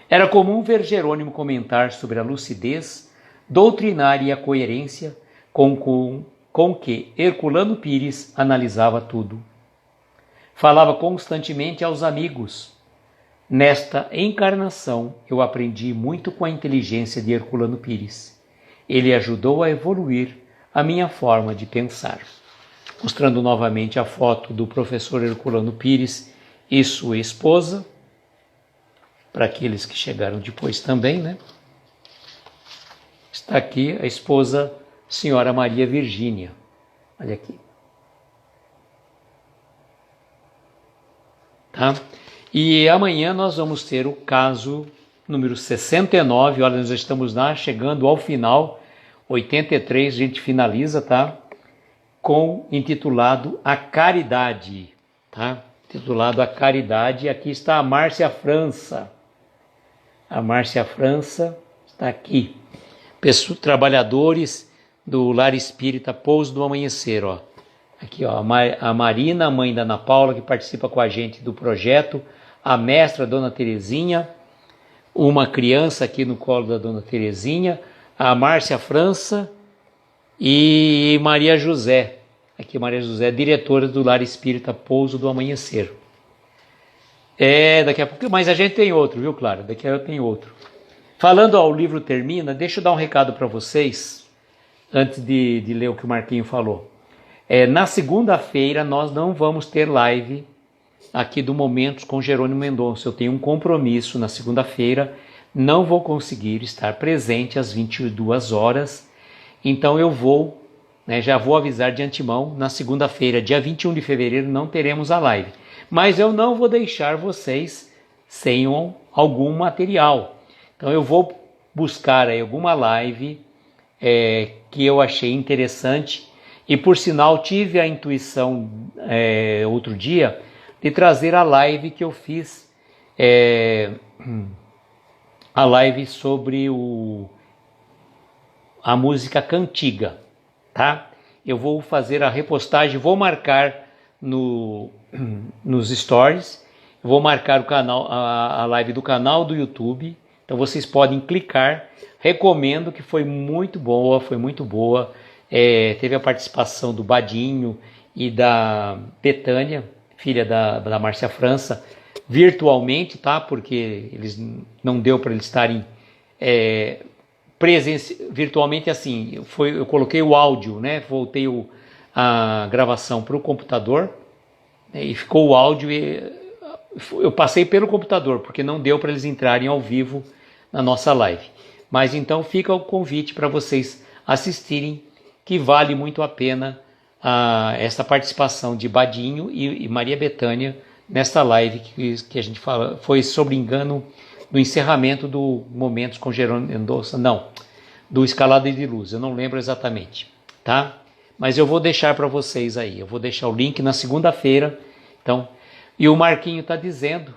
Era comum ver Jerônimo comentar sobre a lucidez doutrinária e a coerência com que Herculano Pires analisava tudo. Falava constantemente aos amigos. Nesta encarnação, eu aprendi muito com a inteligência de Herculano Pires. Ele ajudou a evoluir a minha forma de pensar. Mostrando novamente a foto do professor Herculano Pires e sua esposa, para aqueles que chegaram depois também, né? Está aqui a esposa, senhora Maria Virgínia. Olha aqui. Tá? E amanhã nós vamos ter o caso número 69. Olha, nós estamos lá chegando ao final. 83 a gente finaliza, tá? Intitulado A Caridade, tá? Intitulado A Caridade. Aqui está a Márcia França. A Márcia França está aqui. Trabalhadores do Lar Espírita Pouso do Amanhecer, ó. Aqui, ó, a Marina, a mãe da Ana Paula, que participa com a gente do projeto, a mestra, a Dona Terezinha, uma criança aqui no colo da Dona Terezinha, a Márcia França e Maria José. Aqui, Maria José, diretora do Lar Espírita Pouso do Amanhecer. Daqui a pouco, mas a gente tem outro, viu, Clara? Daqui a pouco tem outro. Falando ao livro termina, deixa eu dar um recado para vocês, antes de ler o que o Marquinho falou. Na segunda-feira nós não vamos ter live aqui do Momentos com Jerônimo Mendonça. Eu tenho um compromisso na segunda-feira, não vou conseguir estar presente às 22 horas, então eu vou, já vou avisar de antemão, na segunda-feira, dia 21 de fevereiro, não teremos a live. Mas eu não vou deixar vocês sem algum material. Então eu vou buscar aí alguma live que eu achei interessante e por sinal tive a intuição outro dia de trazer a live que eu fiz, a live sobre a música cantiga, tá? Eu vou fazer a repostagem, vou marcar nos stories, vou marcar o canal, a live do canal do YouTube. Então vocês podem clicar, recomendo, que foi muito boa, teve a participação do Badinho e da Betânia, filha da Márcia França, virtualmente, tá? Porque não deu para eles estarem virtualmente assim, eu coloquei o áudio, né? Voltei a gravação para o computador, e ficou o áudio eu passei pelo computador, porque não deu para eles entrarem ao vivo na nossa live. Mas então fica o convite para vocês assistirem, que vale muito a pena essa participação de Badinho e Maria Betânia nesta live que a gente fala, foi sobre engano do encerramento do Momentos com Jerônimo Mendonça, do Escalada de Luz, eu não lembro exatamente, tá? Mas eu vou deixar para vocês aí, eu vou deixar o link na segunda-feira, então, e o Marquinho está dizendo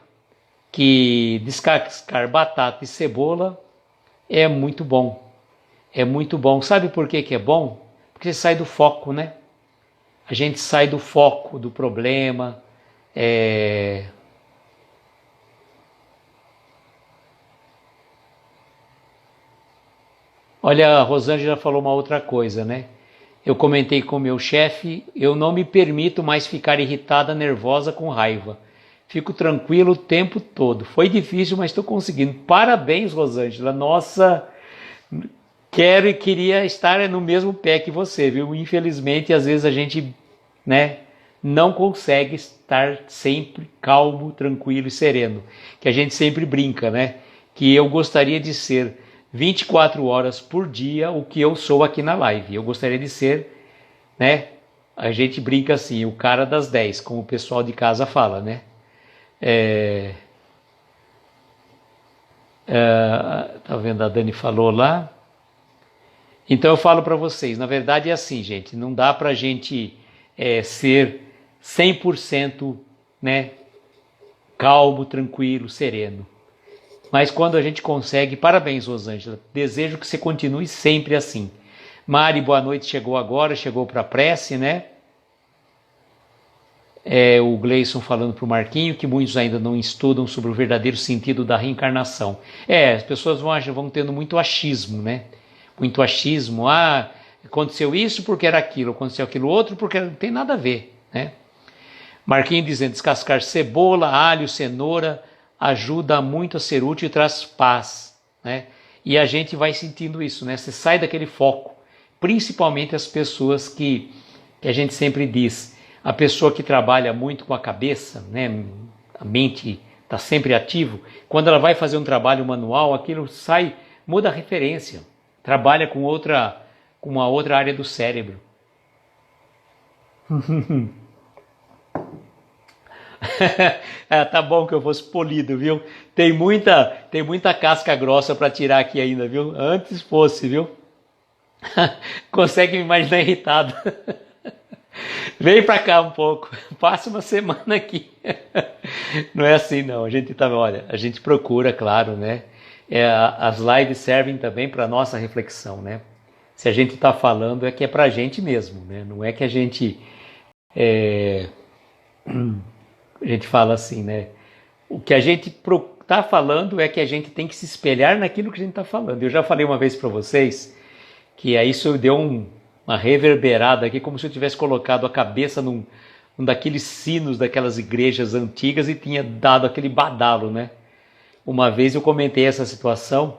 que descascar batata e cebola é muito bom. Sabe por que é bom? Porque você sai do foco, né? A gente sai do foco do problema. Olha, a Rosângela falou uma outra coisa, né? Eu comentei com o meu chefe, eu não me permito mais ficar irritada, nervosa, com raiva. Fico tranquilo o tempo todo. Foi difícil, mas estou conseguindo. Parabéns, Rosângela. Nossa, quero e queria estar no mesmo pé que você, viu? Infelizmente, às vezes a gente, né, não consegue estar sempre calmo, tranquilo e sereno. Que a gente sempre brinca, né? Que eu gostaria de ser 24 horas por dia o que eu sou aqui na live. Eu gostaria de ser, né? A gente brinca assim, o cara das 10, como o pessoal de casa fala, né? Tá vendo? A Dani falou lá. Então eu falo para vocês, na verdade é assim, gente, não dá para a gente ser 100%, né, calmo, tranquilo, sereno. Mas quando a gente consegue, parabéns, Rosângela, desejo que você continue sempre assim. Mari, boa noite, chegou agora, chegou para a prece, né? O Gleison falando para o Marquinho que muitos ainda não estudam sobre o verdadeiro sentido da reencarnação. As pessoas vão tendo muito achismo, né? Muito achismo. Aconteceu isso porque era aquilo, aconteceu aquilo outro porque não tem nada a ver, né? Marquinho dizendo, descascar cebola, alho, cenoura ajuda muito a ser útil e traz paz, né? E a gente vai sentindo isso, né? Você sai daquele foco, principalmente as pessoas que a gente sempre diz, a pessoa que trabalha muito com a cabeça, né? A mente está sempre ativo, quando ela vai fazer um trabalho manual, aquilo sai, muda a referência, trabalha com uma outra área do cérebro. Tá bom que eu fosse polido, viu? Tem muita casca grossa para tirar aqui ainda, viu? Antes fosse, viu? Consegue me imaginar irritado. Vem para cá um pouco, passa uma semana aqui. Não é assim não, olha, a gente procura, claro, né? As lives servem também para nossa reflexão, né? Se a gente está falando é que é para a gente mesmo, né? Não é que a gente fala assim, né? O que a gente está falando é que a gente tem que se espelhar naquilo que a gente está falando. Eu já falei uma vez para vocês que isso deu uma reverberada aqui, como se eu tivesse colocado a cabeça num daqueles sinos daquelas igrejas antigas e tinha dado aquele badalo, né? Uma vez eu comentei essa situação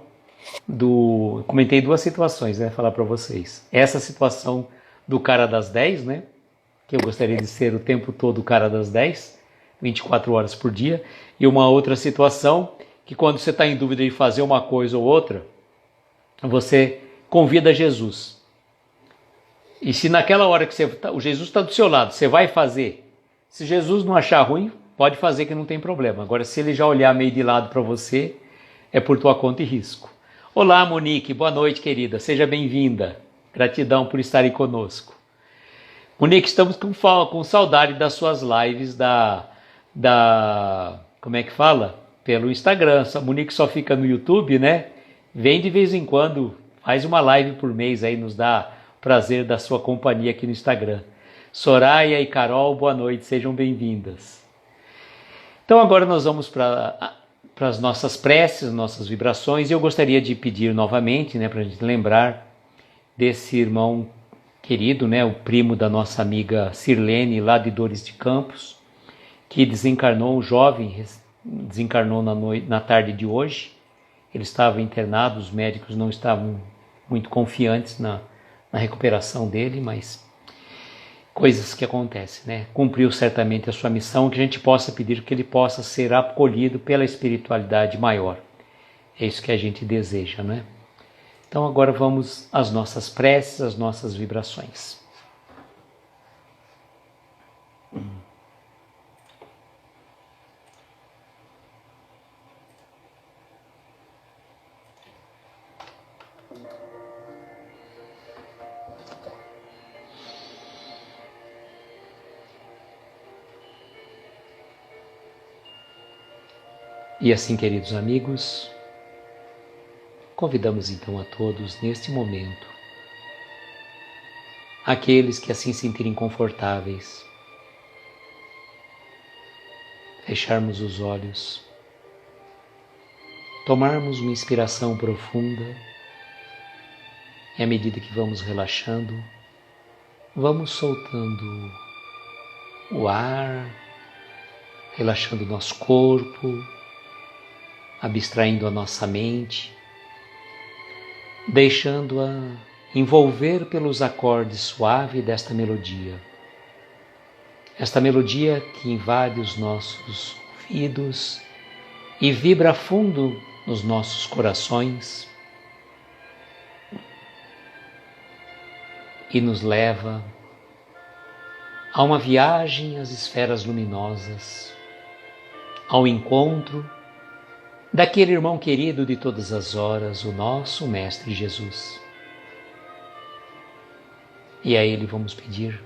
comentei duas situações, né? Falar para vocês. Essa situação do cara das 10, né? Que eu gostaria de ser o tempo todo o cara das 10, 24 horas por dia. E uma outra situação que quando você está em dúvida de fazer uma coisa ou outra, você convida Jesus. E se naquela hora que o Jesus está do seu lado, você vai fazer. Se Jesus não achar ruim, pode fazer que não tem problema. Agora, se ele já olhar meio de lado para você, é por tua conta e risco. Olá, Monique. Boa noite, querida. Seja bem-vinda. Gratidão por estarem conosco. Monique, estamos com saudade das suas lives como é que fala? Pelo Instagram. A Monique só fica no YouTube, né? Vem de vez em quando, faz uma live por mês aí, nos dá prazer da sua companhia aqui no Instagram. Soraya e Carol, boa noite, sejam bem-vindas. Então agora nós vamos para as nossas preces, nossas vibrações, e eu gostaria de pedir novamente, né, para a gente lembrar desse irmão querido, né, o primo da nossa amiga Sirlene, lá de Dores de Campos, que desencarnou, um jovem, desencarnou na tarde de hoje. Ele estava internado, os médicos não estavam muito confiantes na recuperação dele, mas coisas que acontecem, né? Cumpriu certamente a sua missão, que a gente possa pedir que ele possa ser acolhido pela espiritualidade maior. É isso que a gente deseja, né? Então agora vamos às nossas preces, às nossas vibrações. E assim, queridos amigos, convidamos então a todos neste momento, aqueles que assim se sentirem confortáveis, fecharmos os olhos, tomarmos uma inspiração profunda e à medida que vamos relaxando, vamos soltando o ar, relaxando o nosso corpo, abstraindo a nossa mente, deixando-a envolver pelos acordes suaves desta melodia. Esta melodia que invade os nossos ouvidos e vibra fundo nos nossos corações e nos leva a uma viagem às esferas luminosas, ao encontro daquele irmão querido de todas as horas, o nosso Mestre Jesus. E a Ele vamos pedir: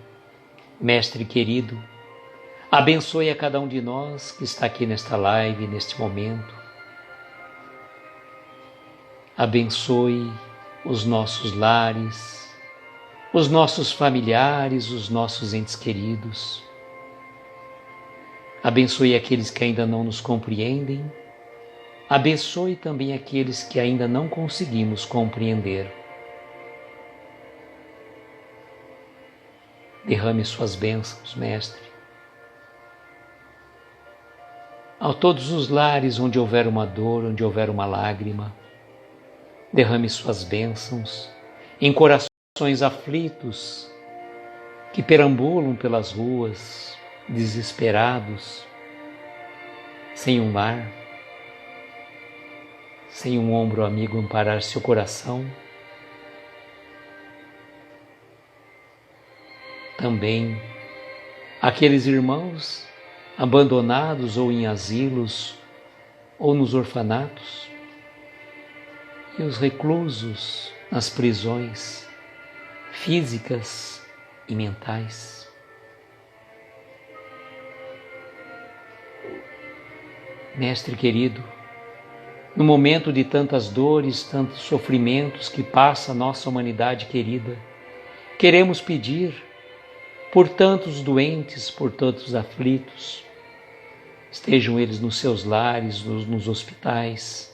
Mestre querido, abençoe a cada um de nós que está aqui nesta live, neste momento. Abençoe os nossos lares, os nossos familiares, os nossos entes queridos. Abençoe aqueles que ainda não nos compreendem. Abençoe também aqueles que ainda não conseguimos compreender. Derrame suas bênçãos, Mestre. A todos os lares onde houver uma dor, onde houver uma lágrima, derrame suas bênçãos em corações aflitos que perambulam pelas ruas, desesperados, sem um lar, sem um ombro amigo amparar seu coração. Também aqueles irmãos abandonados ou em asilos ou nos orfanatos, e os reclusos nas prisões físicas e mentais. Mestre querido, no momento de tantas dores, tantos sofrimentos que passa a nossa humanidade querida, queremos pedir por tantos doentes, por tantos aflitos, estejam eles nos seus lares, nos hospitais,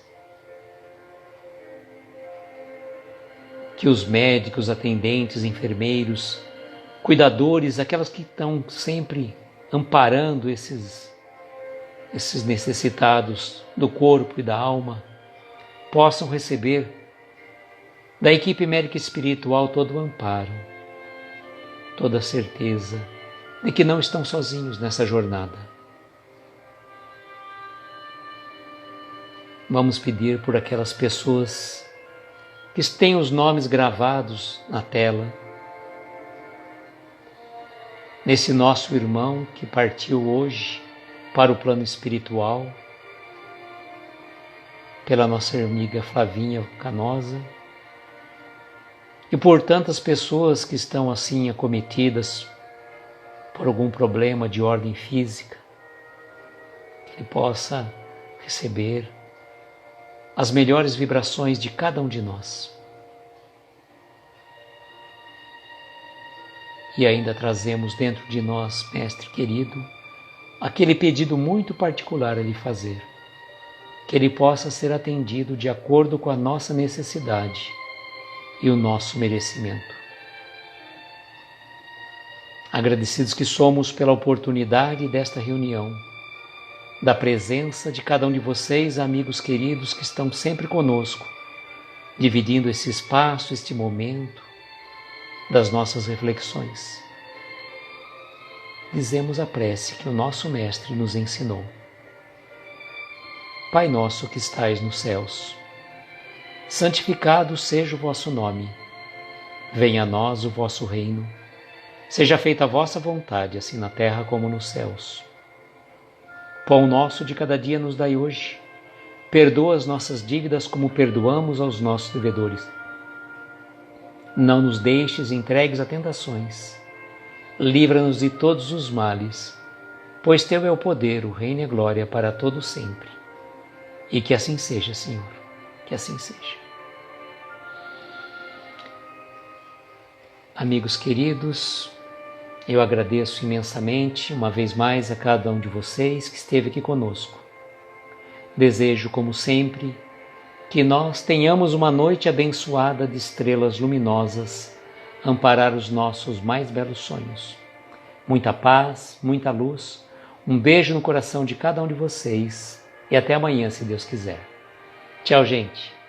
que os médicos, atendentes, enfermeiros, cuidadores, aquelas que estão sempre amparando esses necessitados do corpo e da alma, possam receber da equipe médica espiritual todo o amparo, toda a certeza de que não estão sozinhos nessa jornada. Vamos pedir por aquelas pessoas que têm os nomes gravados na tela, nesse nosso irmão que partiu hoje para o plano espiritual, pela nossa amiga Flavinha Canosa, e por tantas pessoas que estão assim acometidas por algum problema de ordem física, que ele possa receber as melhores vibrações de cada um de nós. E ainda trazemos dentro de nós, Mestre querido, aquele pedido muito particular a lhe fazer, que ele possa ser atendido de acordo com a nossa necessidade e o nosso merecimento. Agradecidos que somos pela oportunidade desta reunião, da presença de cada um de vocês, amigos queridos que estão sempre conosco, dividindo esse espaço, este momento das nossas reflexões. Dizemos a prece que o nosso Mestre nos ensinou. Pai nosso que estais nos céus, santificado seja o vosso nome. Venha a nós o vosso reino. Seja feita a vossa vontade, assim na terra como nos céus. Pão nosso de cada dia nos dai hoje. Perdoa as nossas dívidas como perdoamos aos nossos devedores. Não nos deixes entregues a tentações. Livra-nos de todos os males, pois teu é o poder, o reino e a glória para todo sempre. E que assim seja, Senhor, que assim seja. Amigos queridos, eu agradeço imensamente, uma vez mais, a cada um de vocês que esteve aqui conosco. Desejo, como sempre, que nós tenhamos uma noite abençoada de estrelas luminosas amparar os nossos mais belos sonhos. Muita paz, muita luz, um beijo no coração de cada um de vocês e até amanhã, se Deus quiser. Tchau, gente!